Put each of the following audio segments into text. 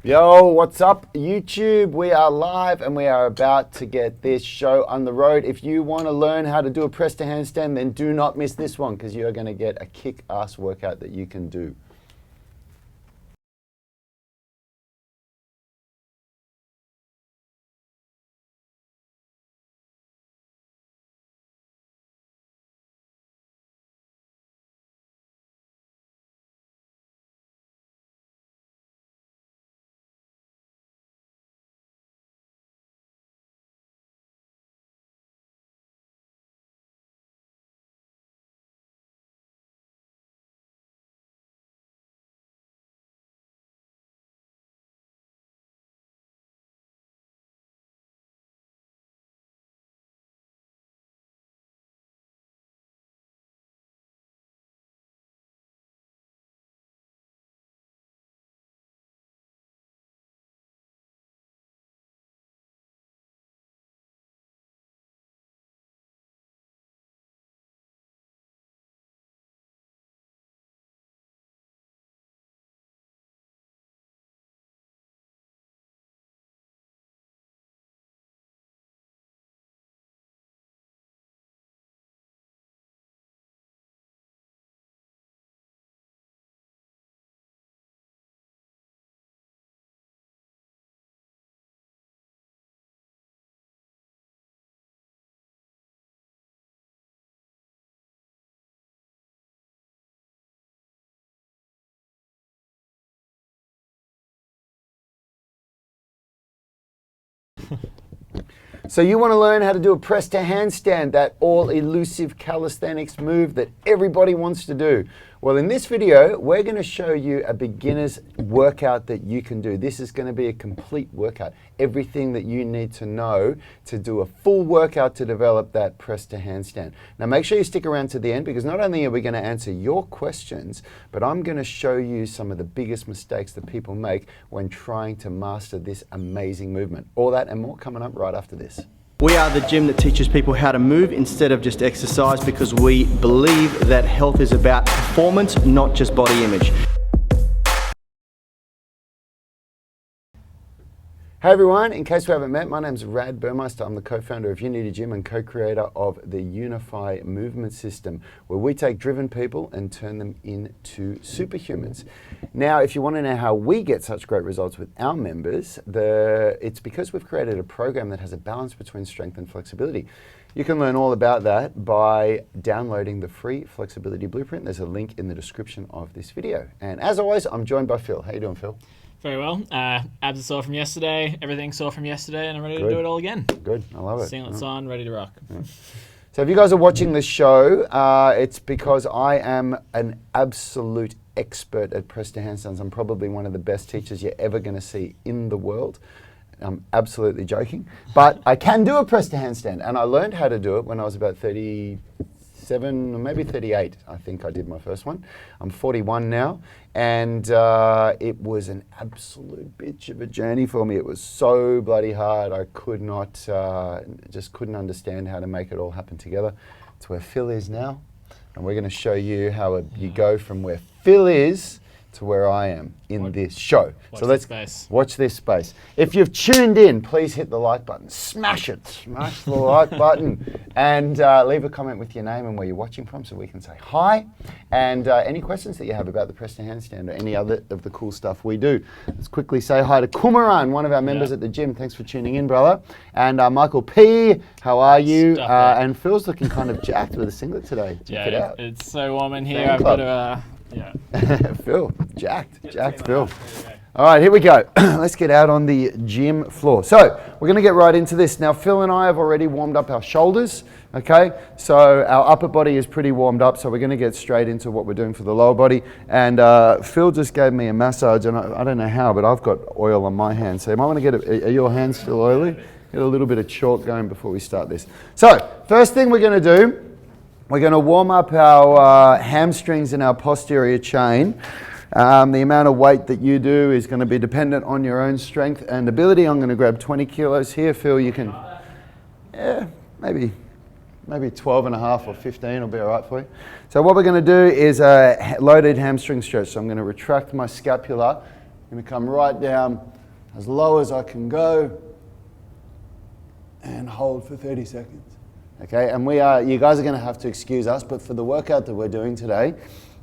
Yo, what's up, YouTube? We are live and we are about to get this show on the road. If you want to learn how to do a press to handstand, then do not miss this one because you're going to get a kick-ass workout that you can do. So you want to learn how to do a press to handstand, that all elusive calisthenics move that everybody wants to do. Well, in this video, we're going to show you a beginner's workout that you can do. This is going to be a complete workout. Everything that you need to know to do a full workout to develop that press to handstand. Now make sure you stick around to the end because not only are we going to answer your questions, but I'm going to show you some of the biggest mistakes that people make when trying to master this amazing movement. All that and more coming up right after this. We are the gym that teaches people how to move instead of just exercise because we believe that health is about performance, not just body image. Hey everyone, in case we haven't met, my name's Rad Burmeister. I'm the co-founder of You Need a Gym and co-creator of the Unify Movement System, where we take driven people and turn them into superhumans. Now, if you want to know how we get such great results with our members, it's because we've created a program that has a balance between strength and flexibility. You can learn all about that by downloading the free flexibility blueprint. There's a link in the description of this video. And as always, I'm joined by Phil. How you doing, Phil? Very well. Abs are sore from yesterday. Everything's sore from yesterday, and I'm ready to do it all again. Good. I love it. Singlets on, ready to rock. Yeah. So if you guys are watching this show, it's because I am an absolute expert at press to handstands. I'm probably one of the best teachers you're ever going to see in the world. I'm absolutely joking. But I can do a press to handstand, and I learned how to do it when I was about 37 or maybe 38. I think I did my first one. I'm 41 now. And it was an absolute bitch of a journey for me. It was so bloody hard. I could not, just couldn't understand how to make it all happen together. It's where Phil is now. And we're going to show you how you go from where Phil is to where I am in this show. Watch So let's watch this space. If you've tuned in, please hit the like button. Smash it. Smash the like button. And leave a comment with your name and where you're watching from so we can say hi. And any questions that you have about the press to handstand or any other of the cool stuff we do. Let's quickly say hi to Kumaran, one of our members at the gym. Thanks for tuning in, brother. And Michael P, how are you? And Phil's looking kind of jacked with a singlet today. Check it out. It's so warm in here. I've got to, Phil, jacked Phil. All right, here we go. Let's get out on the gym floor. So we're going to get right into this. Now, Phil and I have already warmed up our shoulders, okay? So our upper body is pretty warmed up, so we're going to get straight into what we're doing for the lower body. And Phil just gave me a massage, and I don't know how, but I've got oil on my hands. So you might want to get are your hands still oily? Get a little bit of chalk going before we start this. So first thing we're going to do, we're going to warm up our hamstrings and our posterior chain. The amount of weight that you do is going to be dependent on your own strength and ability. I'm going to grab 20 kilos here. Phil, you can, maybe 12 and a half or 15 will be all right for you. So what we're going to do is a loaded hamstring stretch. So I'm going to retract my scapula, I'm going to come right down as low as I can go and hold for 30 seconds. Okay, and you guys are going to have to excuse us, but for the workout that we're doing today,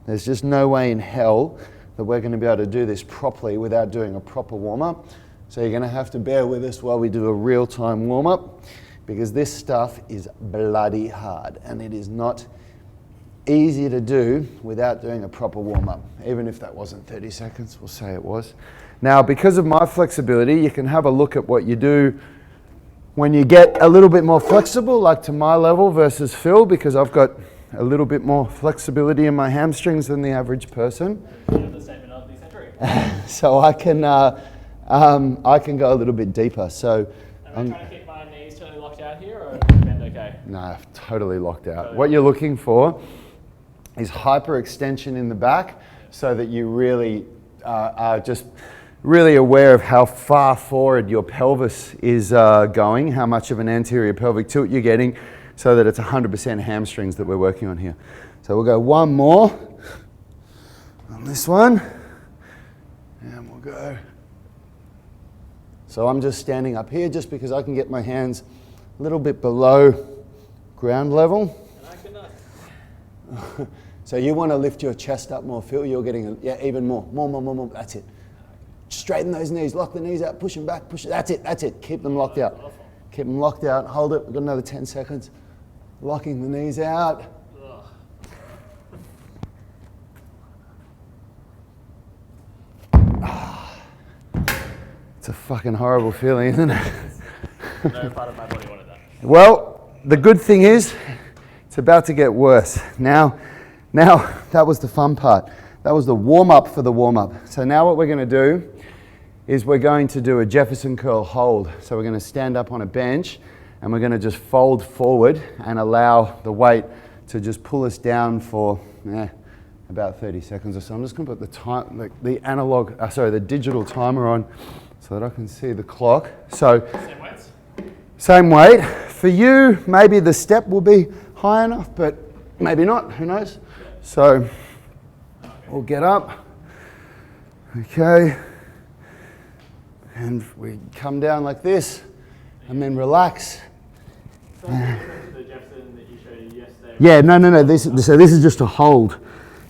there's just no way in hell that we're going to be able to do this properly without doing a proper warm-up. So you're going to have to bear with us while we do a real-time warm-up, because this stuff is bloody hard and it is not easy to do without doing a proper warm-up. Even if that wasn't 30 seconds, we'll say it was. Now, because of my flexibility, you can have a look at what you do when you get a little bit more flexible, like to my level versus Phil, because I've got a little bit more flexibility in my hamstrings than the average person. So I can go a little bit deeper. So am I trying to keep my knees totally locked out here, or bend okay? No, totally locked out. What you're looking for is hyperextension in the back, so that you really are just really aware of how far forward your pelvis is going, how much of an anterior pelvic tilt you're getting, so that it's 100% hamstrings that we're working on here. So we'll go one more on this one, and we'll go. So I'm just standing up here just because I can get my hands a little bit below ground level. And I cannot. So you want to lift your chest up more, Phil. You're getting, even more. More. That's it. Straighten those knees, lock the knees out, push them back, push it. That's it. Keep them locked out. Keep them locked out. Hold it. We've got another 10 seconds. Locking the knees out. It's a fucking horrible feeling, isn't it? No part of my body wanted that. Well, the good thing is, it's about to get worse. Now, that was the fun part. That was the warm-up for the warm-up. So now what we're going to do is we're going to do a Jefferson curl hold. So we're going to stand up on a bench and we're going to just fold forward and allow the weight to just pull us down for about 30 seconds or so. I'm just going to put the digital timer on so that I can see the clock. So Same weights? Same weight. For you, maybe the step will be high enough, but maybe not, who knows? So we'll get up, okay, and we come down like this, and then relax. So the Jefferson that you showed yesterday. Yeah, no. So this is just a hold.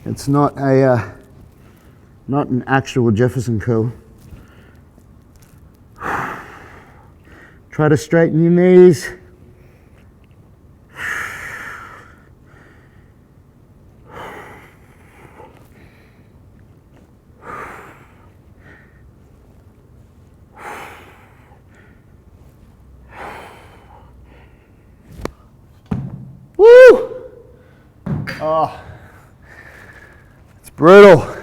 It's not an actual Jefferson curl. Try to straighten your knees. Woo! Oh, it's brutal.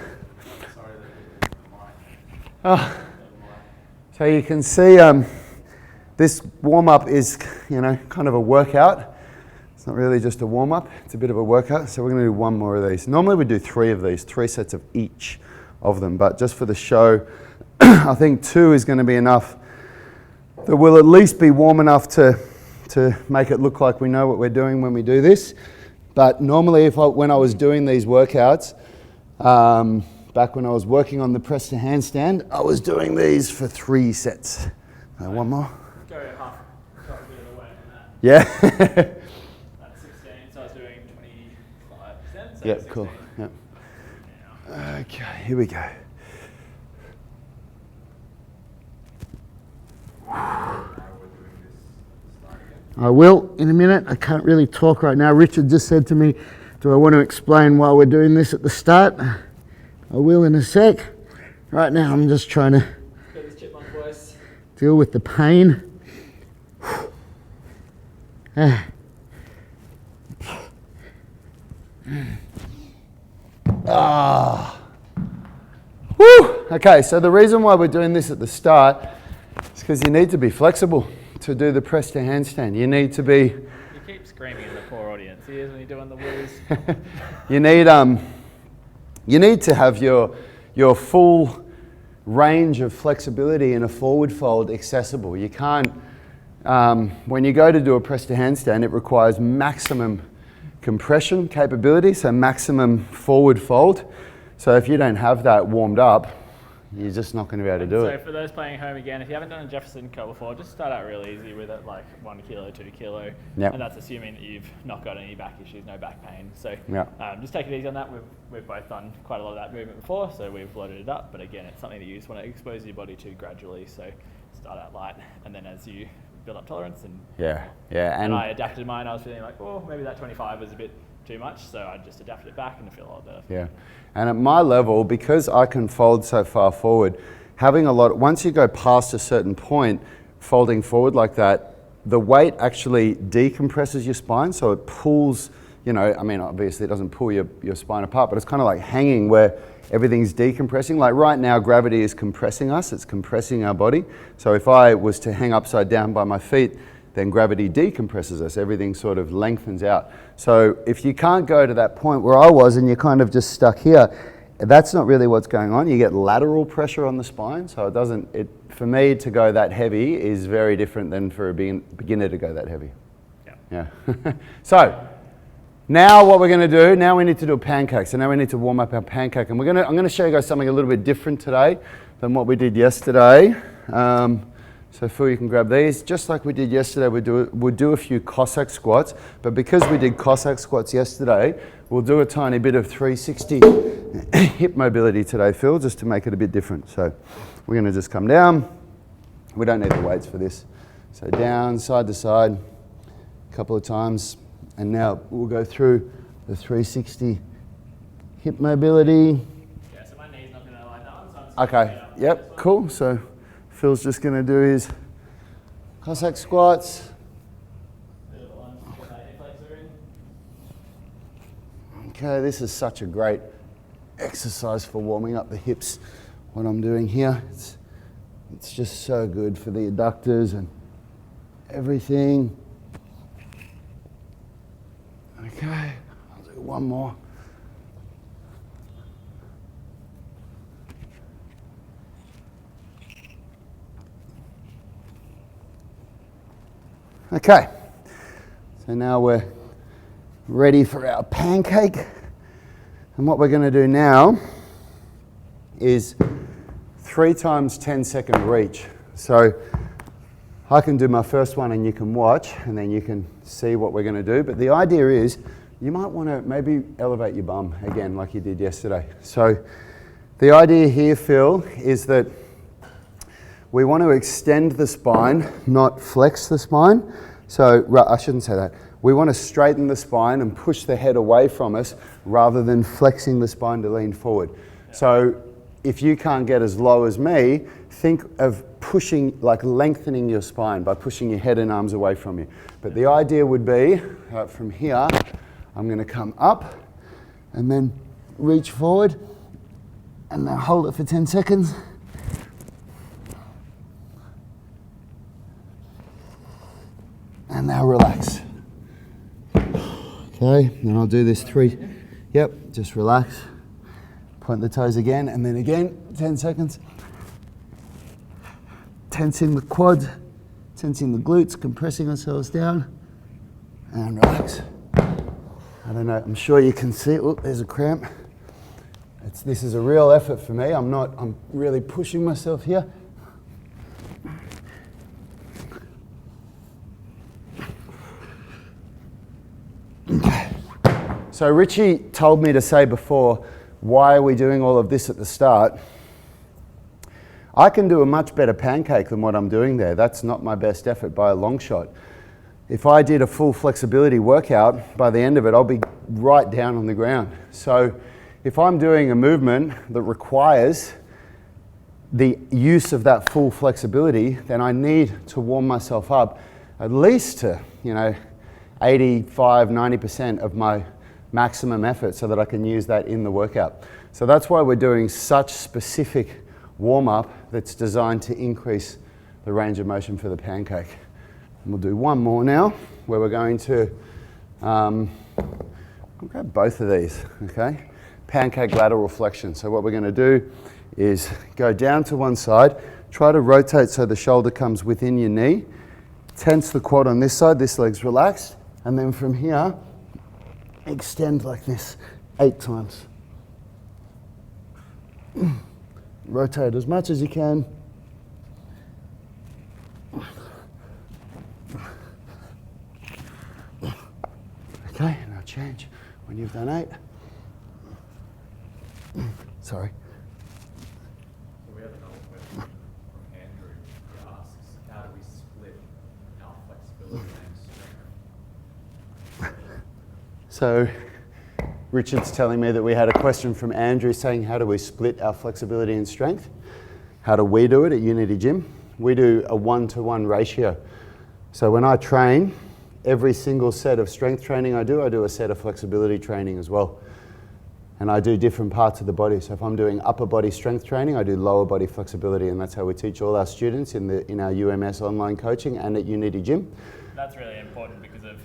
Oh. So you can see this warm-up is, kind of a workout. It's not really just a warm-up, it's a bit of a workout. So we're going to do one more of these. Normally we do 3 of these, 3 sets of each of them, but just for the show, I think 2 is going to be enough that we'll at least be warm enough to make it look like we know what we're doing when we do this. But normally when I was doing these workouts, back when I was working on the press to handstand, I was doing these for 3 sets. One more. Go half a bit of the weight on that. Yeah. That's 16, so I was doing 25%. So Yeah, 16. cool. Yep. Okay, here we go. I will in a minute. I can't really talk right now. Richard just said to me, do I want to explain why we're doing this at the start? I will in a sec. Right now I'm just trying to deal with the pain. Woo! Okay, so the reason why we're doing this at the start is because you need to be flexible to do the press to handstand. You need to be... You keep screaming in the poor audience ears when you're doing the woos. You need to have your full range of flexibility in a forward fold accessible. You can't, when you go to do a press to handstand, it requires maximum compression capability, so maximum forward fold. So if you don't have that warmed up, you're just not going to be able to do So it. for those playing at home again, if you haven't done a Jefferson curl before, just start out real easy with it, like 1 kilo, 2 kilo. Yep. And that's assuming that you've not got any back issues, no back pain. So Yep. just take it easy on that. We've both done quite a lot of that movement before, so we've loaded it up. But again, it's something that you just want to expose your body to gradually. So start out light, and then as you build up tolerance, and Yeah. and I adapted mine. I was feeling like, oh, maybe that 25 was a bit too much, so I just adapted it back and I feel a lot better. Yeah, and at my level, because I can fold so far forward, having a lot, once you go past a certain point, folding forward like that, the weight actually decompresses your spine, so it pulls, you know, I mean, obviously it doesn't pull your spine apart, but it's kind of like hanging where everything's decompressing. Like right now, gravity is compressing us, it's compressing our body. So if I was to hang upside down by my feet, then gravity decompresses us, everything sort of lengthens out. So if you can't go to that point where I was and you're kind of just stuck here, that's not really what's going on. You get lateral pressure on the spine, so it doesn't, for me to go that heavy is very different than for a beginner to go that heavy. Yeah. So now what we're going to do, now we need to do a pancake. So now we need to warm up our pancake, and I'm going to show you guys something a little bit different today than what we did yesterday. So Phil, you can grab these. Just like we did yesterday, we'll do a few Cossack squats, but because we did Cossack squats yesterday, we'll do a tiny bit of 360 hip mobility today, Phil, just to make it a bit different. So we're going to just come down. We don't need the weights for this. So down, side to side, a couple of times, and now we'll go through the 360 hip mobility. Yeah, so my knee's not going to like that one, so I'm just Okay, yep, cool. So Phil's just going to do his Cossack squats. Okay, this is such a great exercise for warming up the hips. What I'm doing here, it's just so good for the adductors and everything. Okay, I'll do one more. Okay, so now we're ready for our pancake. And what we're going to do now is 3 times 10-second reach. So I can do my first one and you can watch, and then you can see what we're going to do. But the idea is you might want to maybe elevate your bum again like you did yesterday. So the idea here, Phil, is that we want to extend the spine, not flex the spine. So I shouldn't say that. We want to straighten the spine and push the head away from us rather than flexing the spine to lean forward. So if you can't get as low as me, think of pushing, like lengthening your spine by pushing your head and arms away from you. But the idea would be, from here, I'm going to come up and then reach forward and then hold it for 10 seconds. And now relax. Okay, and I'll do this 3. Yep, just relax. Point the toes again, and then again, 10 seconds. Tensing the quads, tensing the glutes, compressing ourselves down, and relax. I don't know, I'm sure you can see, oh, there's a cramp. This is a real effort for me. I'm really pushing myself here. So Richie told me to say before, why are we doing all of this at the start? I can do a much better pancake than what I'm doing there. That's not my best effort by a long shot. If I did a full flexibility workout, by the end of it, I'll be right down on the ground. So if I'm doing a movement that requires the use of that full flexibility, then I need to warm myself up at least to, 85, 90% of my maximum effort so that I can use that in the workout. So that's why we're doing such specific warm-up that's designed to increase the range of motion for the pancake. And we'll do one more now where we're going to I'll grab both of these, okay? Pancake lateral flexion. So what we're going to do is go down to one side, try to rotate so the shoulder comes within your knee, tense the quad on this side, this leg's relaxed, and then from here, extend like this 8 times. Rotate as much as you can. Okay, now change when you've done 8. Sorry. So we have another question from Andrew who asks, how do we split our flexibility and strength? So Richard's telling me that we had a question from Andrew saying, how do we split our flexibility and strength? How do we do it at Unity Gym? We do a 1-to-1 ratio. So when I train, every single set of strength training I do a set of flexibility training as well. And I do different parts of the body. So if I'm doing upper body strength training, I do lower body flexibility, and that's how we teach all our students in our UMS online coaching and at Unity Gym. That's really important because of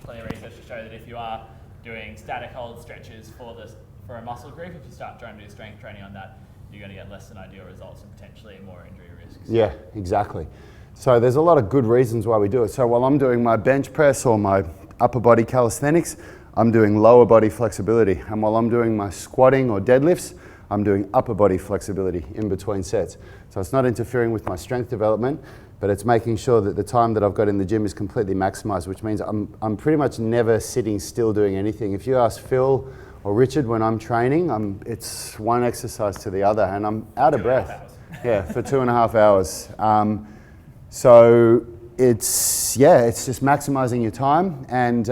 plenty of research to show that if you are doing static hold stretches for a muscle group, if you start trying to do strength training on that, you're going to get less than ideal results and potentially more injury risks. Yeah, exactly. So there's a lot of good reasons why we do it. So while I'm doing my bench press or my upper body calisthenics, I'm doing lower body flexibility. And while I'm doing my squatting or deadlifts, I'm doing upper body flexibility in between sets. So it's not interfering with my strength development, but it's making sure that the time that I've got in the gym is completely maximized, which means I'm pretty much never sitting still doing anything. If you ask Phil or Richard when I'm training, it's one exercise to the other, and I'm out of breath. Yeah, for 2.5 hours. So it's just maximizing your time and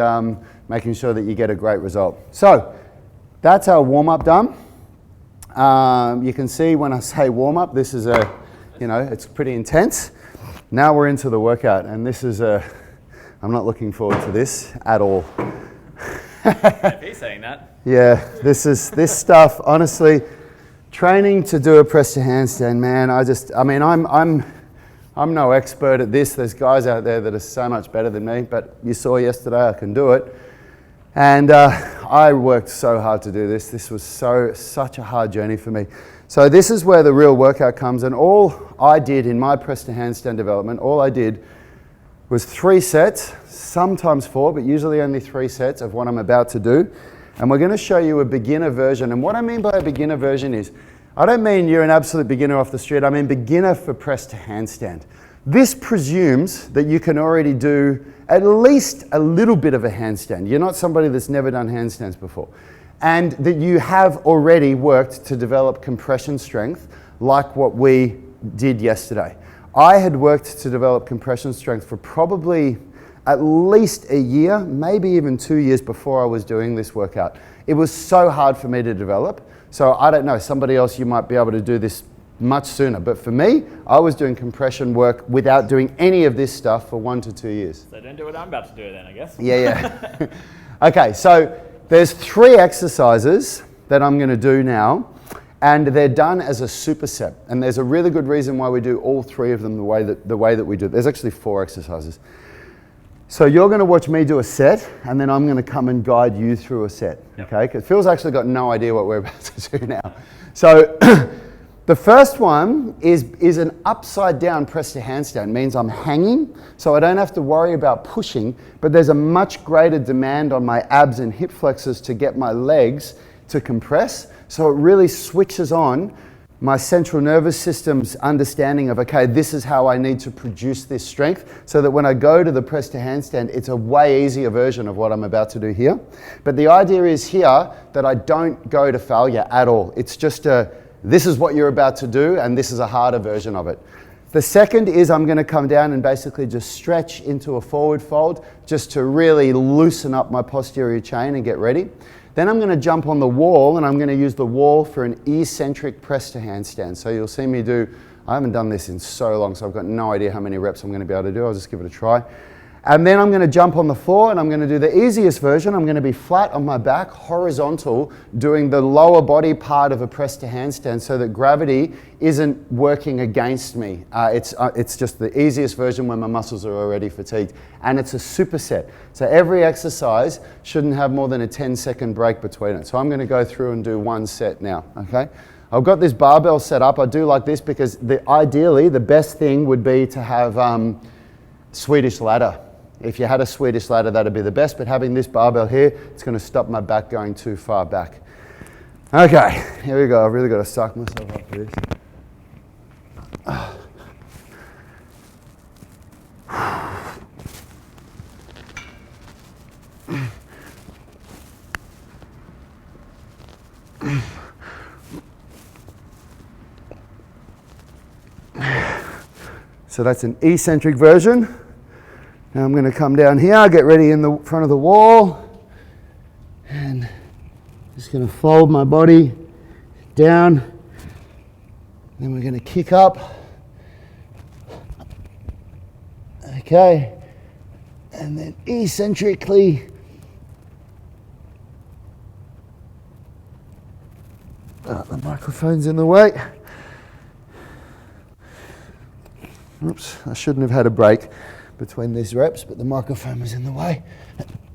making sure that you get a great result. So that's our warm-up done. You can see when I say warm-up, this is it's pretty intense. Now we're into the workout, and this is I'm not looking forward to this at all. If he's saying that. Yeah, this stuff, honestly, training to do a press to handstand, man, I'm no expert at this. There's guys out there that are so much better than me, but you saw yesterday I can do it. And I worked so hard to do this. This was such a hard journey for me. So this is where the real workout comes, and all I did in my press to handstand development, all I did was 3 sets, sometimes 4, but usually only 3 sets of what I'm about to do. And we're going to show you a beginner version. And what I mean by a beginner version is, I don't mean you're an absolute beginner off the street, I mean beginner for press to handstand. This presumes that you can already do at least a little bit of a handstand. You're not somebody that's never done handstands before. And that you have already worked to develop compression strength like what we did yesterday. I had worked to develop compression strength for probably at least a year, maybe even 2 years before I was doing this workout. It was so hard for me to develop. So I don't know, somebody else, you might be able to do this much sooner. But for me, I was doing compression work without doing any of this stuff for 1 to 2 years. So don't do what I'm about to do then, I guess. Yeah. Okay, so there's 3 exercises that I'm going to do now, and they're done as a superset. And there's a really good reason why we do all 3 of them the way that we do. There's actually 4 exercises. So you're going to watch me do a set, and then I'm going to come and guide you through a set. Yep. Okay? Because Phil's actually got no idea what we're about to do now. So the first one is an upside down press to handstand. Means I'm hanging, so I don't have to worry about pushing, but there's a much greater demand on my abs and hip flexors to get my legs to compress. So it really switches on my central nervous system's understanding of, okay, this is how I need to produce this strength, so that when I go to the press to handstand, it's a way easier version of what I'm about to do here. But the idea is here that I don't go to failure at all. It's just this is what you're about to do, and this is a harder version of it. The second is I'm going to come down and basically just stretch into a forward fold, just to really loosen up my posterior chain and get ready. Then I'm going to jump on the wall, and I'm going to use the wall for an eccentric press to handstand. So you'll see me do, I haven't done this in so long, so I've got no idea how many reps I'm going to be able to do. I'll just give it a try. And then I'm going to jump on the floor, and I'm going to do the easiest version. I'm going to be flat on my back, horizontal, doing the lower body part of a press to handstand so that gravity isn't working against me. It's just the easiest version when my muscles are already fatigued. And it's a superset. So every exercise shouldn't have more than a 10-second break between it. So I'm going to go through and do 1 set now, okay? I've got this barbell set up. I do like this because ideally the best thing would be to have Swedish ladder. If you had a Swedish ladder, that'd be the best, but having this barbell here, it's going to stop my back going too far back. Okay, here we go. I've really got to suck myself up for this. So that's an eccentric version. Now I'm going to come down here, get ready in the front of the wall, and just going to fold my body down. Then we're going to kick up. Okay, and then eccentrically. The microphone's in the way. Oops, I shouldn't have had a break between these reps, but the microphone was in the way.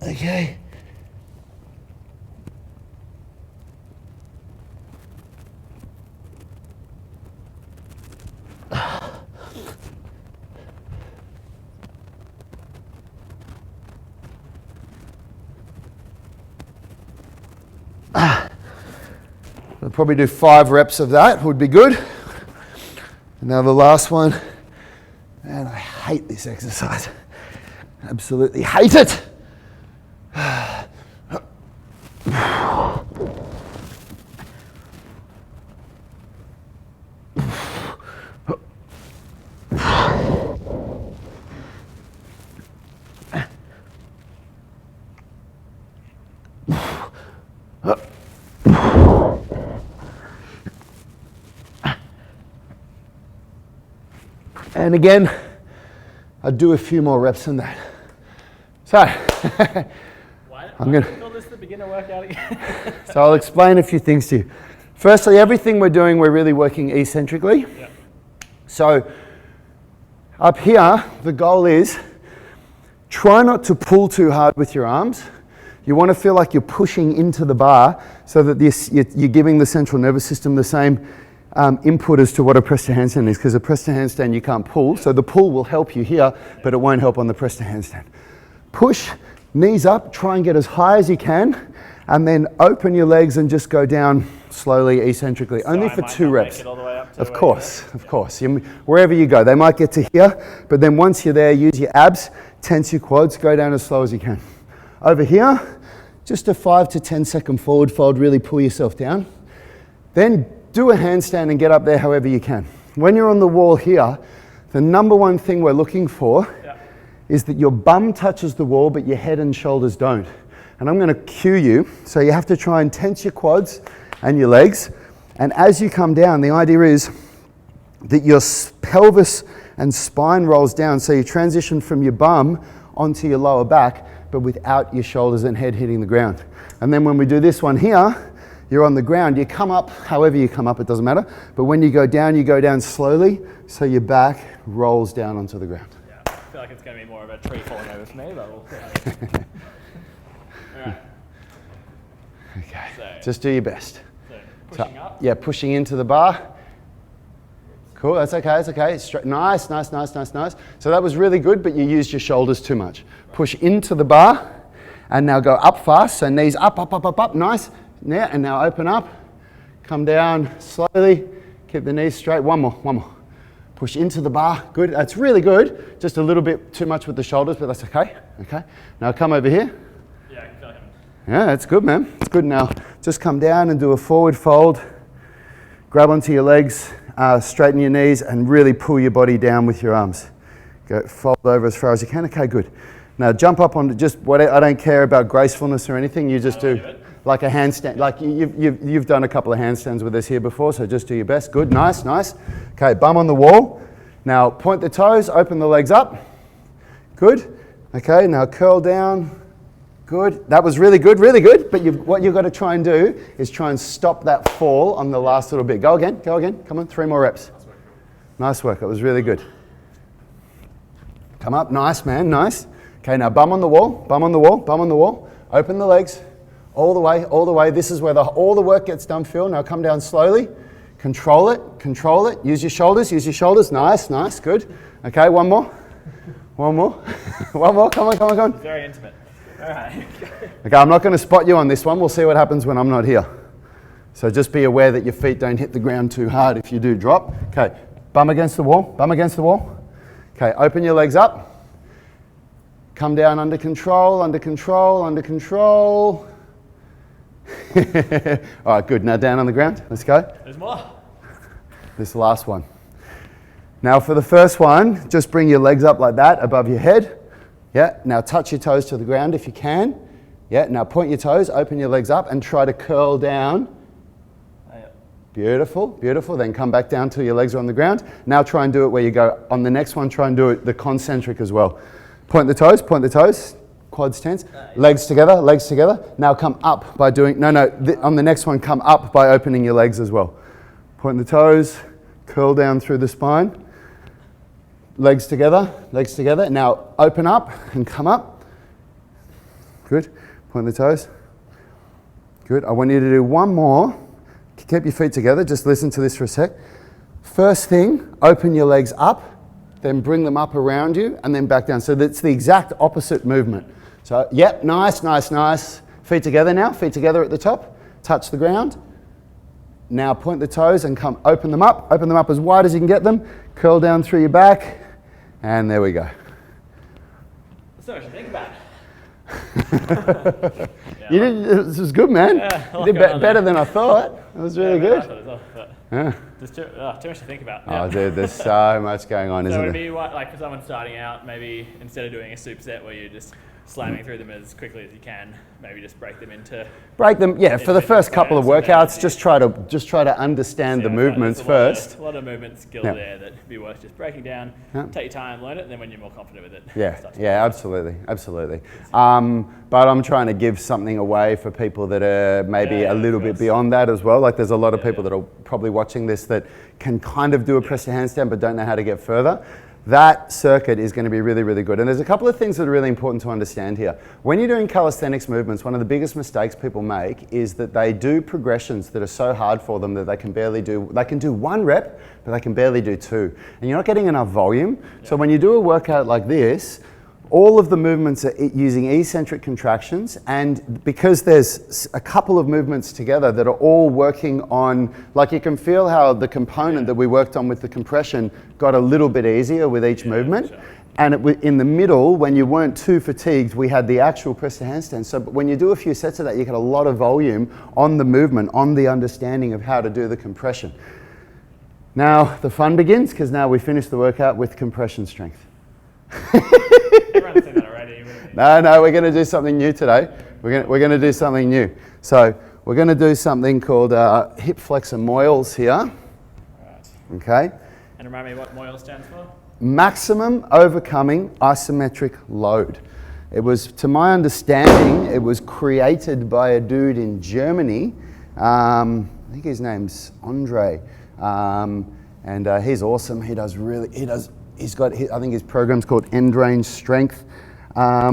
Okay. I'll probably do 5 reps of that, would be good. And now the last one. And I hate this exercise. Absolutely hate it. And again, I'd do a few more reps than that. So, Why don't you call this the beginner workout again? So I'll explain a few things to you. Firstly, everything we're doing, we're really working eccentrically. Yep. So up here, the goal is try not to pull too hard with your arms. You want to feel like you're pushing into the bar so that you're giving the central nervous system the same input as to what a press to handstand is, because a press to handstand you can't pull, so the pull will help you here, but it won't help on the press to handstand. Push, knees up, try and get as high as you can, and then open your legs and just go down slowly, eccentrically, So only I for might 2 not reps. make it all the way up to Of where course, of course. Wherever you go, they might get to here, but then once you're there, use your abs, tense your quads, go down as slow as you can. Over here, just a 5 to 10 second forward fold, really pull yourself down. Then do a handstand and get up there however you can. When you're on the wall here, the number one thing we're looking for is that your bum touches the wall, but your head and shoulders don't. And I'm going to cue you, so you have to try and tense your quads and your legs. And as you come down, the idea is that your pelvis and spine rolls down, so you transition from your bum onto your lower back, but without your shoulders and head hitting the ground. And then when we do this one here, you're on the ground, you come up, however you come up, it doesn't matter. But when you go down slowly, so your back rolls down onto the ground. Yeah, I feel like it's going to be more of a tree falling over for me, but we'll see. All right. Okay, So, just do your best. so pushing up. Yeah, pushing into the bar. Cool, that's okay, that's okay. Nice. So that was really good, but you used your shoulders too much. Push into the bar, and now go up fast, so knees up, nice. Yeah, and now open up, come down slowly, keep the knees straight. One more. Push into the bar, good, that's really good. Just a little bit too much with the shoulders, but that's okay. Okay, now come over here. Yeah, I can feel him. Yeah, that's good, man. It's good. Now just come down and do a forward fold. Grab onto your legs, straighten your knees, and really pull your body down with your arms. Go fold over as far as you can. Okay, good. Now jump up on just whatever. I don't care about gracefulness or anything. You just do like a handstand. Like you've done a couple of handstands with us here before, so just do your best. Good, nice. Okay, bum on the wall. Now point the toes, open the legs up. Good. Okay, now curl down. Good. That was really good. But what you've got to try and do is try and stop that fall on the last little bit. Go again. Come on, 3 more reps. Nice work. It was really good. Come up. Nice, man. Nice. Okay, now bum on the wall. Open the legs. All the way. This is where all the work gets done, Phil. Now come down slowly. Control it. Use your shoulders. Nice. Good. Okay, one more. Come on. It's very intimate. All right. Okay, I'm not going to spot you on this one. We'll see what happens when I'm not here. So just be aware that your feet don't hit the ground too hard if you do drop. Okay, bum against the wall, bum against the wall. Okay, open your legs up. Come down under control, under control, under control. All right, good. Now down on the ground. Let's go. There's more. This last one. Now for the first one, just bring your legs up like that above your head. Yeah, now touch your toes to the ground if you can. Yeah, now point your toes, open your legs up and try to curl down. Beautiful, beautiful. Then come back down till your legs are on the ground. Now try and do it where you go. On the next one, try and do it the concentric as well. Point the toes, quads tense. Legs together, legs together. Now come up by doing, on the next one, come up by opening your legs as well. Point the toes, curl down through the spine. Legs together, legs together. Now open up and come up. Good. Point the toes. Good. I want you to do one more. Keep your feet together. Just listen to this for a sec. First thing, open your legs up, then bring them up around you, and then back down. So that's the exact opposite movement. So, yep, nice, nice, nice. Feet together now. Feet together at the top. Touch the ground. Now point the toes and come open them up. Open them up as wide as you can get them. Curl down through your back. And there we go. That's not what you think about. You did, this was good, man. Yeah, you did better than I thought. It was really good. I thought as well, but Yeah. there's too much to think about. Oh, dude, there's so much going on, So isn't it'd there? be like for someone starting out, maybe instead of doing a superset where you're just slamming through them as quickly as you can, maybe just break them into. Break them, yeah. For the first couple of components workouts, and just try to understand the movements there's first. A lot of movement skill Yeah. there that'd be worth just breaking down. Yeah. Take your time, learn it, and then when you're more confident with it. Yeah, start to yeah, absolutely, absolutely. But I'm trying to give something away for people that are maybe Yeah, a little of bit course. beyond that as well. Like there's a lot of people that are probably watching this that can kind of do a press to handstand but don't know how to get further. That circuit is going to be really, really good. And there's a couple of things that are really important to understand here. When you're doing calisthenics movements, one of the biggest mistakes people make is that they do progressions that are so hard for them that they can do one rep, but they can barely do two. And you're not getting enough volume. So when you do a workout like this, all of the movements are using eccentric contractions, and because there's a couple of movements together that are all working on, like you can feel how the component that we worked on with the compression got a little bit easier with each movement. Sure. And in the middle, when you weren't too fatigued, we had the actual press to handstand. So when you do a few sets of that, you get a lot of volume on the movement, on the understanding of how to do the compression. Now the fun begins, because now we finish the workout with compression strength. Everyone's seen that already. No, we're going to do something new today. We're going to do something new. So we're going to do something called hip flexor moils here. Right. Okay. And remind me what MOIL stands for? Maximum overcoming isometric load. It was, to my understanding, it was created by a dude in Germany. I think his name's Andre, and he's awesome. He's got, I think his program's called End Range Strength. I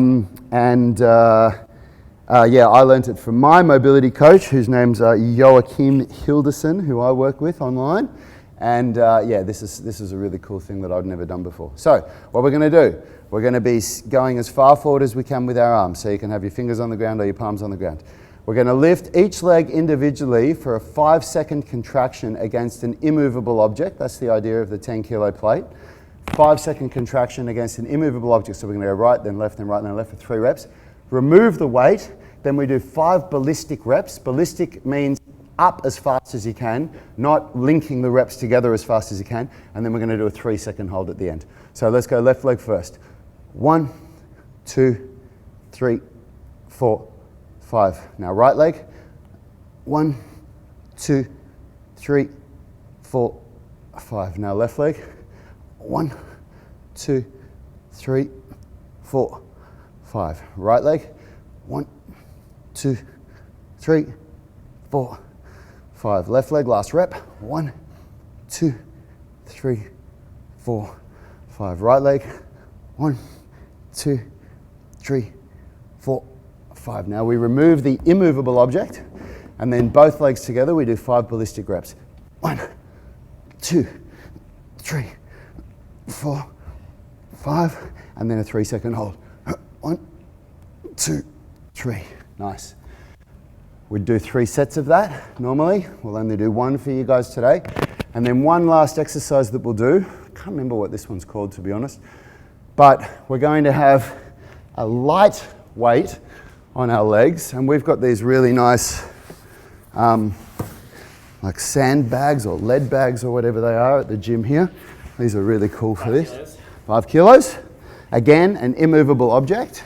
learned it from my mobility coach, whose name's Joachim Hilderson, who I work with online. And this is a really cool thing that I've never done before. So what we're going to do, we're going to be going as far forward as we can with our arms. So you can have your fingers on the ground or your palms on the ground. We're going to lift each leg individually for a 5-second contraction against an immovable object. That's the idea of the 10-kilo plate. 5-second contraction against an immovable object. So we're going to go right, then left, then right, then left for 3 reps. Remove the weight. Then we do 5 ballistic reps. Ballistic means up as fast as you can, not linking the reps together as fast as you can. And then we're going to do a 3-second hold at the end. So let's go left leg first. 1, 2, 3, 4, 5. Now right leg. 1, 2, 3, 4, 5. Now left leg. 1, 2, 3, 4, 5. Right leg. 1, 2, 3, 4, 5. Left leg, last rep. 1, 2, 3, 4, 5. Right leg. 1, 2, 3, 4, 5. Now we remove the immovable object, and then both legs together we do 5 ballistic reps. 1, 2, 3, 4, 5, and then a 3-second hold. 1, 2, 3. Nice. We'd do 3 sets of that normally. We'll only do 1 for you guys today. And then one last exercise that we'll do. I can't remember what this one's called, to be honest. But we're going to have a light weight on our legs. And we've got these really nice like sandbags or lead bags or whatever they are at the gym here. These are really cool for this. 5 kilos. Again, an immovable object.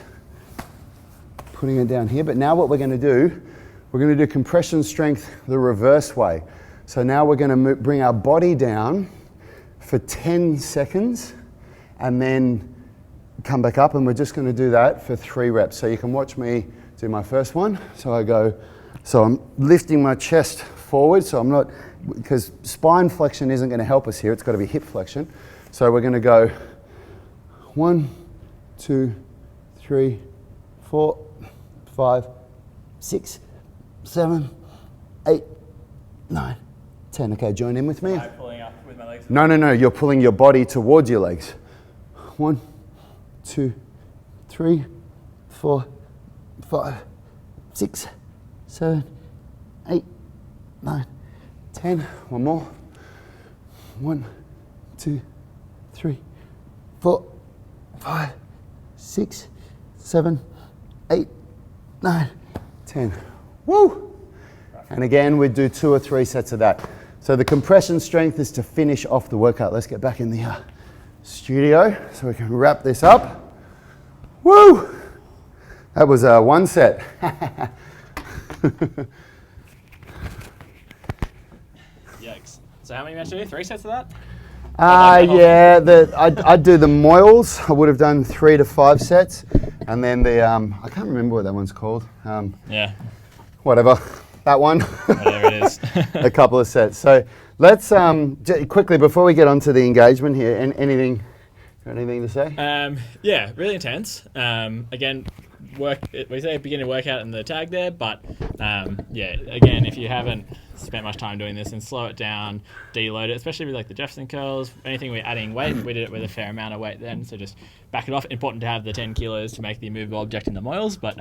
Putting it down here. But now what we're going to do, we're going to do compression strength the reverse way. So now we're going to bring our body down for 10 seconds and then come back up, and we're just going to do that for 3 reps. So you can watch me do my first one. So I'm lifting my chest forward, so I'm not, because spine flexion isn't going to help us here, it's got to be hip flexion. So we're going to go 1, 2, 3, 4, 5, 6, 7, 8, 9, 10. Okay, join in with me. Am I pulling up with my legs? No, you're pulling your body towards your legs. 1, 2, 3, 4, 5, 6, 7, 8, 9, 10. One more. 1, 2, 3, 4, 5, 6, 7, 8, 9, 10. Woo! And again, we do 2 or 3 sets of that. So the compression strength is to finish off the workout. Let's get back in the studio so we can wrap this up. Woo! That was 1 set. Yikes. So how many you managed to do? 3 sets of that? Yeah, I'd do the moils. I would have done 3 to 5 sets. And then the, I can't remember what that one's called. Yeah. Whatever, that one. Whatever it is. A couple of sets. So let's, quickly, before we get on to the engagement here, anything to say? Yeah, really intense. Again, we say beginner workout in the tag there, but yeah, again, if you haven't spent much time doing this, and slow it down, deload it, especially with like the Jefferson curls, anything we're adding weight, we did it with a fair amount of weight then, so just back it off. Important to have the 10 kilos to make the immovable object in the moils, but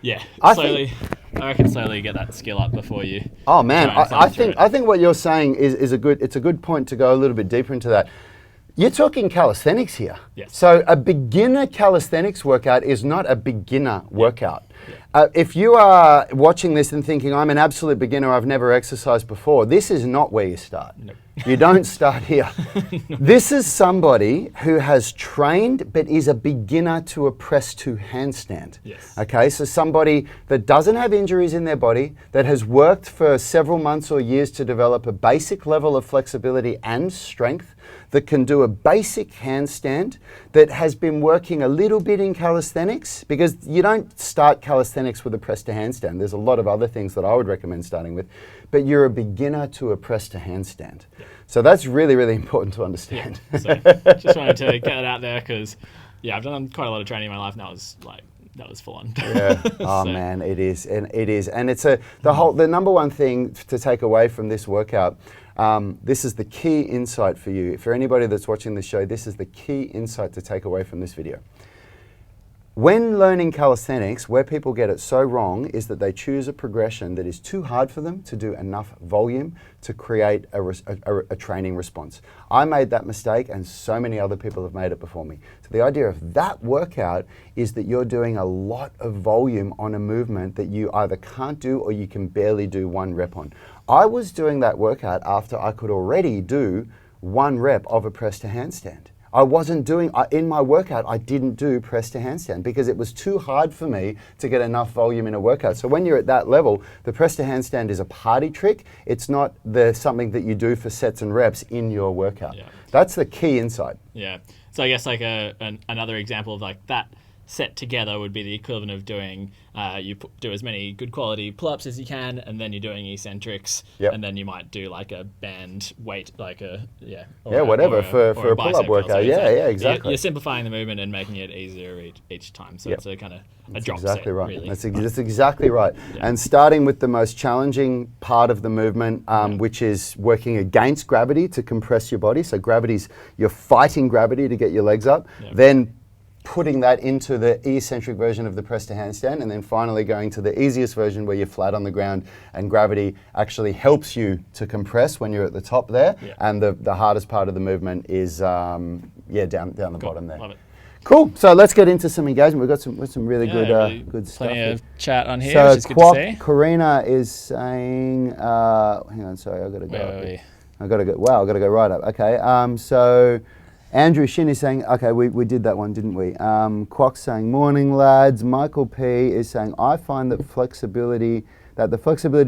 yeah, I reckon slowly get that skill up before you. Oh man, I think what you're saying is a good point to go a little bit deeper into that. You're talking calisthenics here. Yes. So a beginner calisthenics workout is not a beginner workout. Yeah. If you are watching this and thinking, I'm an absolute beginner, I've never exercised before, this is not where you start. Nope. You don't start here. No. This is somebody who has trained but is a beginner to a press to handstand. Yes. Okay, so somebody that doesn't have injuries in their body, that has worked for several months or years to develop a basic level of flexibility and strength, that can do a basic handstand, that has been working a little bit in calisthenics, because you don't start calisthenics with a press to handstand. There's a lot of other things that I would recommend starting with, but you're a beginner to a press to handstand. Yeah. So that's really, really important to understand. Yeah. So just wanted to get it out there, because yeah, I've done quite a lot of training in my life, and that was full on. Yeah. Oh man, it is, and it's the number one thing to take away from this workout. This is the key insight for you. For anybody that's watching the show, this is the key insight to take away from this video. When learning calisthenics, where people get it so wrong is that they choose a progression that is too hard for them to do enough volume to create a training response. I made that mistake, and so many other people have made it before me. So the idea of that workout is that you're doing a lot of volume on a movement that you either can't do or you can barely do 1 rep on. I was doing that workout after I could already do 1 rep of a press to handstand. I wasn't doing, in my workout, I didn't do press to handstand because it was too hard for me to get enough volume in a workout. So when you're at that level, the press to handstand is a party trick. It's not something that you do for sets and reps in your workout. Yeah. That's the key insight. Yeah. So I guess like another example of like that set together would be the equivalent of doing, do as many good quality pull-ups as you can, and then you're doing eccentrics, and then you might do like a band weight, like a, whatever, for a pull-up workout. So exactly. You're simplifying the movement and making it easier each time. So it's a kind of a drop set, right. really. That's exactly right. Yeah. And starting with the most challenging part of the movement, which is working against gravity to compress your body. So you're fighting gravity to get your legs up. Yeah. Then putting that into the eccentric version of the press to handstand, and then finally going to the easiest version where you're flat on the ground and gravity actually helps you to compress when you're at the top there. Yeah. And the hardest part of the movement is down the bottom there. Love it. Cool. So let's get into some engagement. We've got some really good stuff. Plenty here. of chat on here, So which is good to see. Karina is saying, hang on, sorry, I've got to go. I've got to go. Wow, I've got to go right up. Okay. So Andrew Shin is saying, okay, we did that one, didn't we? Quock's saying, morning lads. Michael P is saying, I find that the flexibility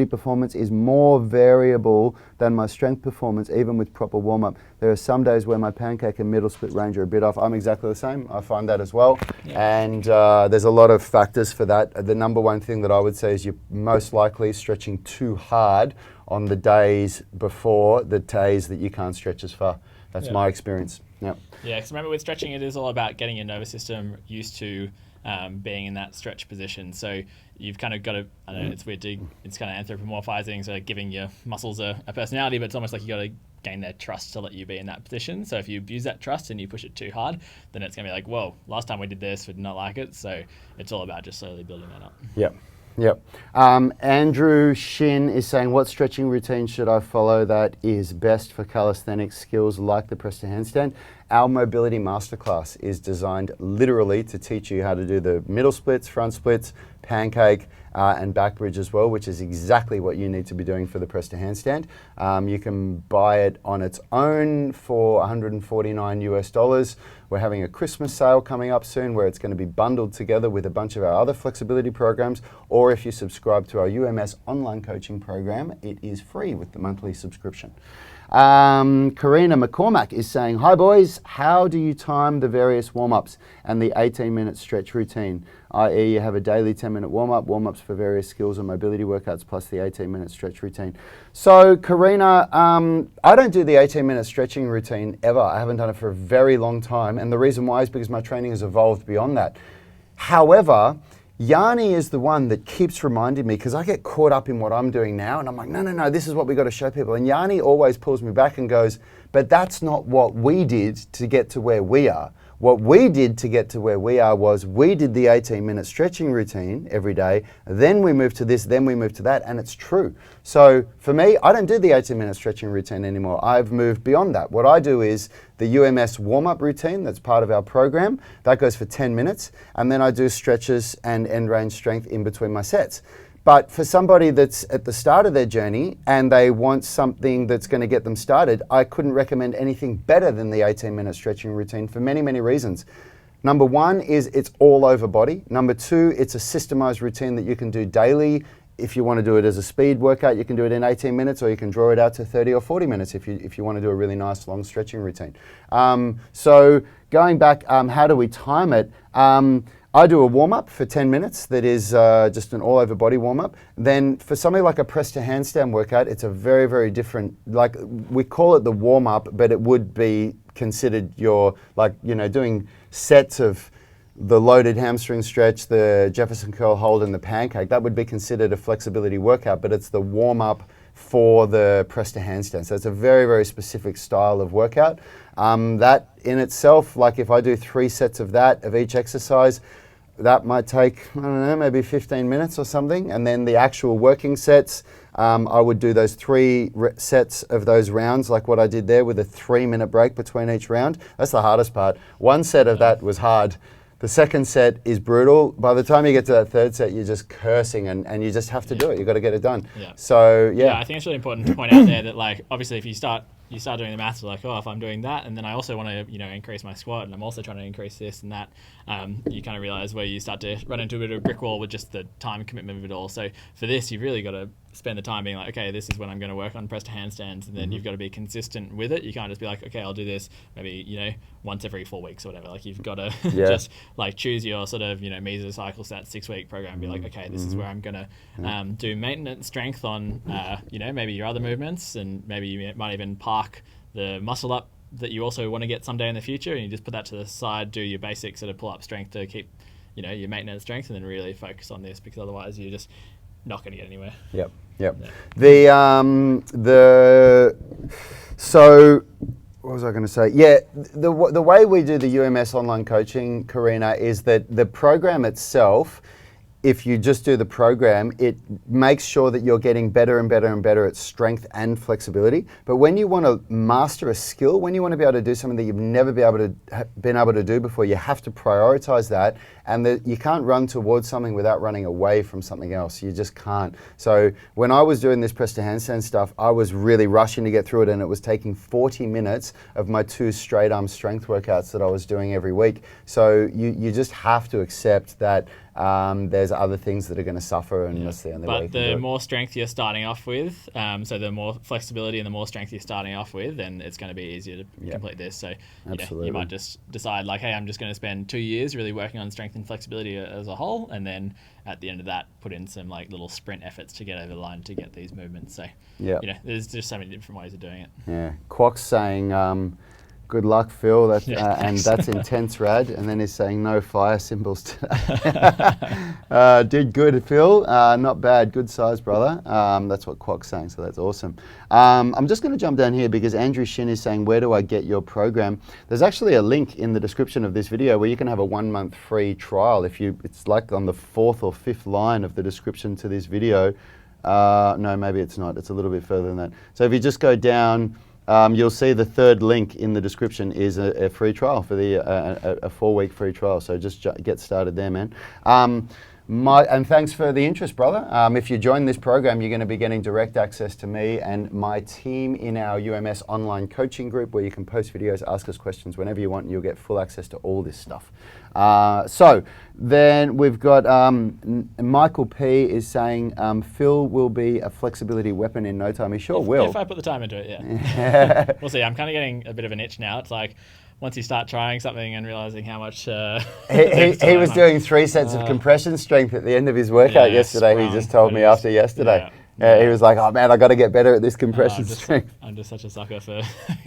performance is more variable than my strength performance, even with proper warm-up. There are some days where my pancake and middle split range are a bit off. I'm exactly the same. I find that as well. Yeah. And there's a lot of factors for that. The number one thing that I would say is you're most likely stretching too hard on the days before the days that you can't stretch as far. That's my experience. Yeah. Yeah, because remember with stretching, it is all about getting your nervous system used to being in that stretch position. So you've kind of got to, I know it's weird it's kind of anthropomorphizing, so giving your muscles a personality, but it's almost like you got to gain their trust to let you be in that position. So if you abuse that trust and you push it too hard, then it's going to be like, whoa, last time we did this, we did not like it. So it's all about just slowly building that up. Yep. Yep. Andrew Shin is saying, what stretching routine should I follow that is best for calisthenics skills like the press to handstand? Our mobility masterclass is designed literally to teach you how to do the middle splits, front splits, pancake, and back bridge as well, which is exactly what you need to be doing for the press to handstand. You can buy it on its own for $149 US. We're having a Christmas sale coming up soon where it's going to be bundled together with a bunch of our other flexibility programs, or if you subscribe to our UMS online coaching program, it is free with the monthly subscription. Karina McCormack is saying, hi boys, how do you time the various warm-ups and the 18-minute stretch routine? I.e. you have a daily 10-minute warm-up, warm-ups for various skills and mobility workouts plus the 18-minute stretch routine. So Karina, I don't do the 18-minute stretching routine ever. I haven't done it for a very long time, and the reason why is because my training has evolved beyond that. However, Yanni is the one that keeps reminding me, because I get caught up in what I'm doing now, and I'm like, no, this is what we got to show people. And Yanni always pulls me back and goes, but that's not what we did to get to where we are. What we did to get to where we are was we did the 18-minute stretching routine every day, then we moved to this, then we moved to that, and it's true. So for me, I don't do the 18-minute stretching routine anymore. I've moved beyond that. What I do is the UMS warm-up routine that's part of our program. That goes for 10 minutes, and then I do stretches and end range strength in between my sets. But for somebody that's at the start of their journey and they want something that's going to get them started, I couldn't recommend anything better than the 18-minute stretching routine for many, many reasons. Number one is it's all over body. Number two, it's a systemized routine that you can do daily. If you want to do it as a speed workout, you can do it in 18 minutes, or you can draw it out to 30 or 40 minutes if you want to do a really nice long stretching routine. So going back, how do we time it? I do a warm-up for 10 minutes that is just an all-over body warm-up. Then for something like a press to handstand workout, it's a very, very different, like we call it the warm-up, but it would be considered your, like, you know, doing sets of the loaded hamstring stretch, the Jefferson curl hold, and the pancake. That would be considered a flexibility workout, but it's the warm-up for the press to handstand. So it's a very, very specific style of workout. That in itself, like if I do 3 sets of that, of each exercise, that might take, I don't know, maybe 15 minutes or something. And then the actual working sets, I would do those 3 sets of those rounds, like what I did there with a 3-minute break between each round. That's the hardest part. 1 set of that was hard. The second set is brutal. By the time you get to that 3rd set, you're just cursing and you just have to do it. You've got to get it done. Yeah. So, yeah. I think it's really important to point out there that, like, obviously if you start doing the maths, like, oh, if I'm doing that, and then I also want to, you know, increase my squat, and I'm also trying to increase this and that, you kind of realize where you start to run into a bit of a brick wall with just the time commitment of it all. So for this, you've really got to spend the time being like, okay, this is when I'm going to work on press to handstands, and then you've got to be consistent with it. You can't just be like, okay, I'll do this maybe, you know, once every 4 weeks or whatever. Like, you've got to just like choose your sort of, you know, mesocycle stat 6-week program and be like, okay, this is where I'm going to do maintenance strength on, you know, maybe your other movements, and maybe you might even park the muscle up that you also want to get someday in the future, and you just put that to the side, do your basic sort of pull-up strength to keep, you know, your maintenance strength, and then really focus on this, because otherwise you're just not going to get anywhere. Yep. So What was I going to say? Yeah, the way we do the UMS online coaching, Karina, is that the program itself, if you just do the program, it makes sure that you're getting better and better and better at strength and flexibility. But when you want to master a skill, when you want to be able to do something that you've never been able to do before, you have to prioritize that, and you can't run towards something without running away from something else. You just can't. So when I was doing this press to handstand stuff, I was really rushing to get through it, and it was taking 40 minutes of my 2 straight arm strength workouts that I was doing every week. So you just have to accept that there's other things that are going to suffer, and that's the only way you can do it. But the more strength you're starting off with, so the more flexibility and the more strength you're starting off with, then it's going to be easier to complete this. So you might just decide like, hey, I'm just going to spend 2 years really working on strength and flexibility as a whole, and then at the end of that, put in some like little sprint efforts to get over the line to get these movements. So there's just so many different ways of doing it. Yeah, Quok's saying, good luck, Phil. And that's intense, Rad. And then he's saying no fire symbols today. Did good, Phil. Not bad. Good size, brother. That's what Quok's saying, so that's awesome. I'm just going to jump down here because Andrew Shin is saying, where do I get your program? There's actually a link in the description of this video where you can have a 1-month free trial. It's like on the 4th or 5th line of the description to this video. No, maybe it's not. It's a little bit further than that. So if you just go down, you'll see the 3rd link in the description is a free trial for a 4-week free trial. So just get started there, man. And thanks for the interest, brother. If you join this program, you're going to be getting direct access to me and my team in our UMS online coaching group, where you can post videos, ask us questions whenever you want, and you'll get full access to all this stuff. So then we've got Michael P is saying, Phil will be a flexibility weapon in no time. He sure will. If I put the time into it, yeah. We'll see. I'm kind of getting a bit of an itch now. It's like, once you start trying something and realizing how much... he was doing 3 sets of compression strength at the end of his workout yesterday. He just told me after yesterday. He was like, oh man, I got to get better at this compression strength. I'm just such a sucker for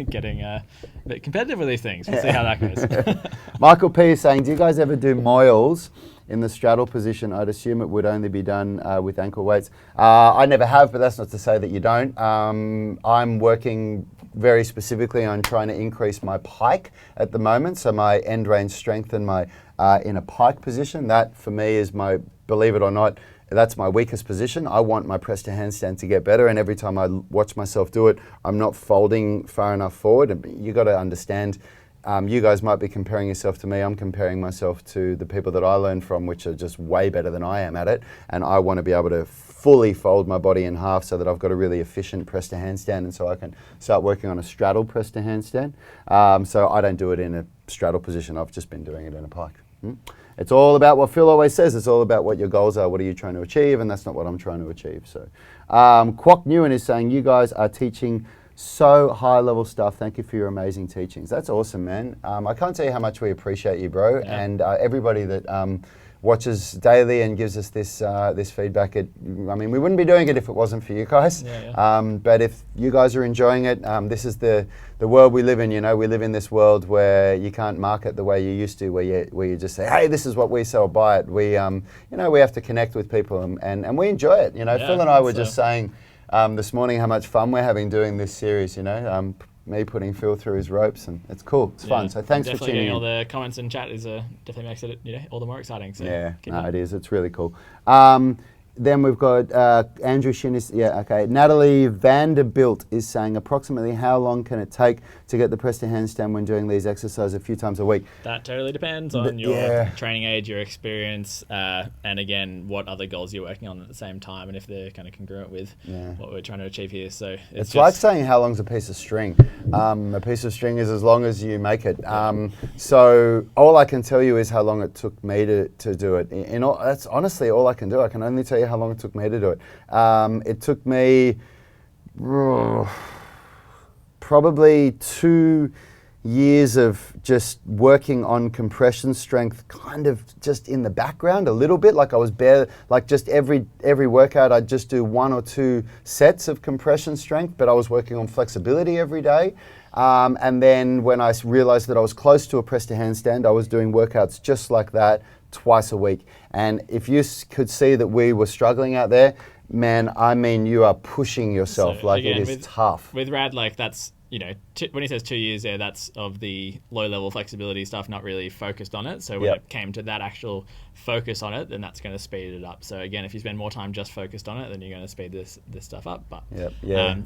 getting a bit competitive with these things. We'll see how that goes. Michael P is saying, do you guys ever do moils in the straddle position? I'd assume it would only be done with ankle weights. I never have, but that's not to say that you don't. I'm working very specifically on trying to increase my pike at the moment, so my end range strength and my in a pike position. That for me is my, believe it or not, that's my weakest position. I want my press to handstand to get better, and every time I watch myself do it, I'm not folding far enough forward. You got to understand, you guys might be comparing yourself to me. I'm comparing myself to the people that I learn from, which are just way better than I am at it. And I want to be able to fully fold my body in half so that I've got a really efficient press to handstand, and so I can start working on a straddle press to handstand. So I don't do it in a straddle position. I've just been doing it in a pike. It's all about what Phil always says. It's all about what your goals are. What are you trying to achieve? And that's not what I'm trying to achieve. So, Quok Newen is saying, you guys are teaching so high level stuff. Thank you for your amazing teachings. That's awesome, man. I can't tell you how much we appreciate you, bro. Yeah. And everybody that watches daily and gives us this this feedback. I mean, we wouldn't be doing it if it wasn't for you guys. But if you guys are enjoying it, this is the world we live in. You know, we live in this world where you can't market the way you used to, where you just say, hey, this is what we sell, buy it. We you know, we have to connect with people, and we enjoy it. You know, Phil and I were just saying this morning how much fun we're having doing this series. You know. Me putting Phil through his ropes, and it's cool. It's fun. So thanks for tuning in. All the comments and chat is definitely makes it all the more exciting. So it is. It's really cool. Then we've got Andrew Shin is, Natalie Vanderbilt is saying, approximately how long can it take to get the press to handstand when doing these exercises a few times a week? That totally depends on your training age, your experience, and again, what other goals you're working on at the same time, and if they're kind of congruent with what we're trying to achieve here. So it's like saying how long's a piece of string. A piece of string is as long as you make it. So all I can tell you is how long it took me to do it. That's honestly all I can do. I can only tell you how long it took me to do it. It took me probably 2 years of just working on compression strength, kind of just in the background a little bit. Like I was just every workout I'd just do 1 or 2 sets of compression strength, but I was working on flexibility every day. And then when I realized that I was close to a press to handstand, I was doing workouts just like that twice a week. And if you could see that we were struggling out there, man, I mean, you are pushing yourself. So like again, it is tough. With Rad, like that's you know, when he says 2 years there, that's of the low-level flexibility stuff, not really focused on it. So when it came to that actual focus on it, then that's going to speed it up. So again, if you spend more time just focused on it, then you're going to speed this stuff up. But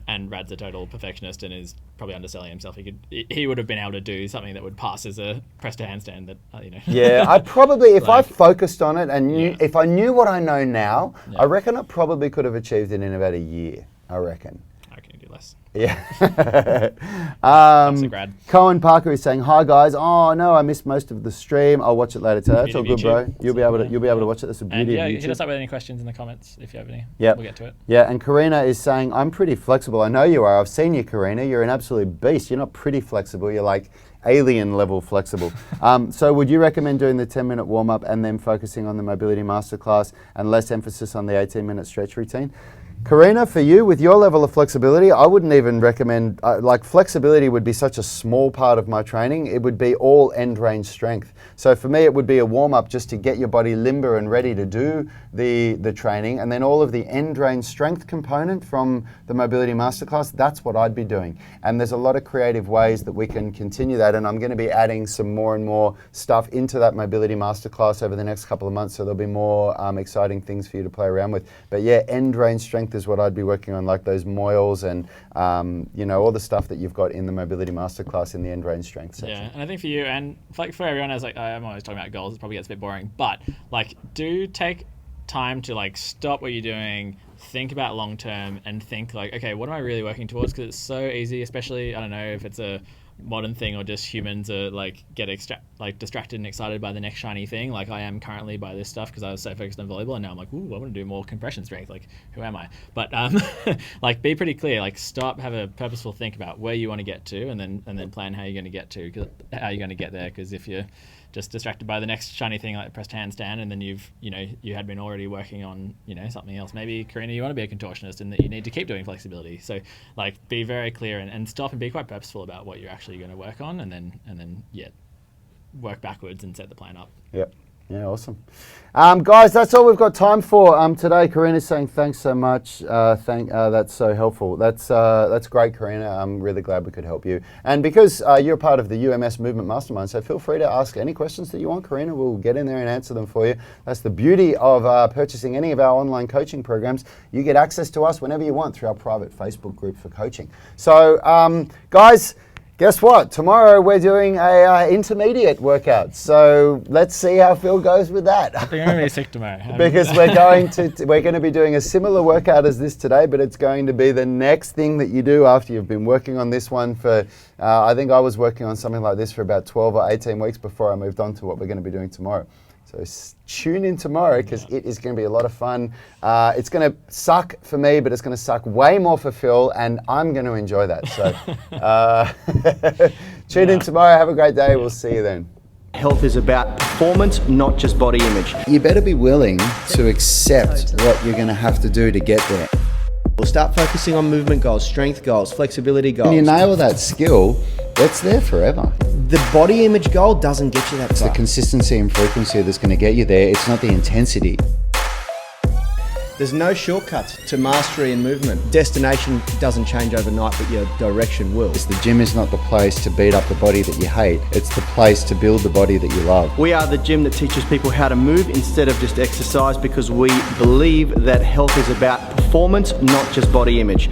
and Rad's a total perfectionist and is probably underselling himself. He would have been able to do something that would pass as a press to handstand. That you know. Yeah, I probably if I focused on it and if I knew what I know now, I reckon I probably could have achieved it in about a year. I reckon. I can do less. Yeah. Grad. Cohen Parker is saying, "Hi guys. Oh no, I missed most of the stream. I'll watch it later today. That's all good, bro. You'll be able to watch it. That's the beauty of YouTube." Hit us up with any questions in the comments if you have any. Yeah, we'll get to it. Yeah, and Karina is saying, "I'm pretty flexible. I know you are. I've seen you, Karina. You're an absolute beast. You're not pretty flexible. You're like alien level flexible." So would you recommend doing the 10-minute warm-up and then focusing on the mobility masterclass and less emphasis on the 18-minute stretch routine? Karina, for you, with your level of flexibility, I wouldn't even recommend, like flexibility would be such a small part of my training. It would be all end range strength. So for me, it would be a warm up just to get your body limber and ready to do the training. And then all of the end range strength component from the mobility masterclass, that's what I'd be doing. And there's a lot of creative ways that we can continue that. And I'm going to be adding some more and more stuff into that mobility masterclass over the next couple of months. So there'll be more exciting things for you to play around with. But yeah, end range strength is what I'd be working on, like those moils and you know, all the stuff that you've got in the mobility masterclass in the end range strength section. Yeah, and I think for you and like for everyone, I'm always talking about goals. It probably gets a bit boring, but like, do take time to like stop what you're doing, think about long term, and think like, okay, what am I really working towards? Because it's so easy, especially I don't know if it's a modern thing or just humans are like get distracted and excited by the next shiny thing, like I am currently by this stuff because I was so focused on volleyball, and now I'm like, ooh, I want to do more compression strength. Like, who am I? But like, be pretty clear. Like, stop, have a purposeful think about where you want to get to, and then plan how you're going to get there. Because if you're just distracted by the next shiny thing like press handstand, and then you had been already working on something else. Maybe, Karina, you want to be a contortionist and that you need to keep doing flexibility. So like, be very clear and stop and be quite purposeful about what you're actually going to work on, and then work backwards and set the plan up. Yep. Yeah, awesome. Guys, that's all we've got time for today. Karina's saying thanks so much. That's so helpful. That's great, Karina. I'm really glad we could help you. And because you're part of the UMS Movement Mastermind, so feel free to ask any questions that you want, Karina. We'll get in there and answer them for you. That's the beauty of purchasing any of our online coaching programs. You get access to us whenever you want through our private Facebook group for coaching. So, guys, guess what? Tomorrow we're doing a intermediate workout. So let's see how Phil goes with that. I think I'm going to be sick tomorrow. Because we're going to be doing a similar workout as this today, but it's going to be the next thing that you do after you've been working on this one for, I think I was working on something like this for about 12 or 18 weeks before I moved on to what we're going to be doing tomorrow. So tune in tomorrow because it is going to be a lot of fun. It's going to suck for me, but it's going to suck way more for Phil, and I'm going to enjoy that. So tune in tomorrow. Have a great day. We'll see you then. Health is about performance, not just body image. You better be willing to accept what you're going to have to do to get there. We'll start focusing on movement goals, strength goals, flexibility goals. When you nail that skill, it's there forever. The body image goal doesn't get you that It's far. the consistency and frequency that's going to get you there. It's not the intensity. There's no shortcuts to mastery and movement. Destination doesn't change overnight, but your direction will. The gym is not the place to beat up the body that you hate. It's the place to build the body that you love. We are the gym that teaches people how to move instead of just exercise, because we believe that health is about performance, not just body image.